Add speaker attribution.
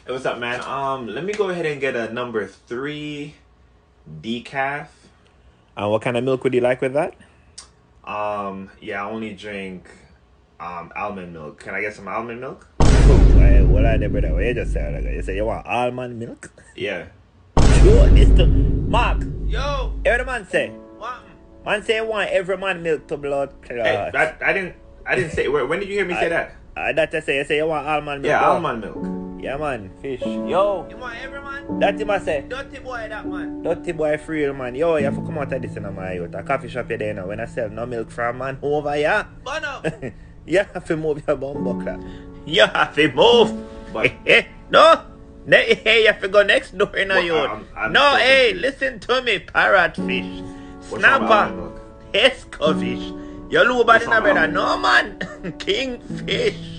Speaker 1: Hey, what's up, man? Let me go ahead and get a number 3 decaf.
Speaker 2: And what kind of milk would you like with that?
Speaker 1: Yeah, I only drink almond milk. Can I get some almond milk?
Speaker 2: What are the brother? What you just said? You say you want almond milk?
Speaker 1: Yeah.
Speaker 2: Sure, this to Mark.
Speaker 1: Yo.
Speaker 2: Every man say.
Speaker 1: What?
Speaker 2: Man say you want every man milk to blood clot.
Speaker 1: Hey, I didn't say. When did you hear me say that?
Speaker 2: That you say you want almond milk.
Speaker 1: Yeah,
Speaker 2: bro.
Speaker 1: almond milk.
Speaker 2: Yeah, man. Fish. Yo.
Speaker 1: You want every man?
Speaker 2: That him I say.
Speaker 1: Dirty boy, that man.
Speaker 2: Dirty boy for real, man. Yo, you have to come out of this in my youth. A coffee shop you there now. When I sell no milk from man over here.
Speaker 1: But no.
Speaker 2: You have to move your bum buckler.
Speaker 1: You have to move. But
Speaker 2: no. Hey, you have to go next door in a youth. No,
Speaker 1: so
Speaker 2: hey,
Speaker 1: confused.
Speaker 2: listen to me, parrotfish,
Speaker 1: What's wrong with almond
Speaker 2: snapper,
Speaker 1: milk?
Speaker 2: escofish. You low body
Speaker 1: What's wrong
Speaker 2: na
Speaker 1: with
Speaker 2: brother.
Speaker 1: almond
Speaker 2: No man, kingfish.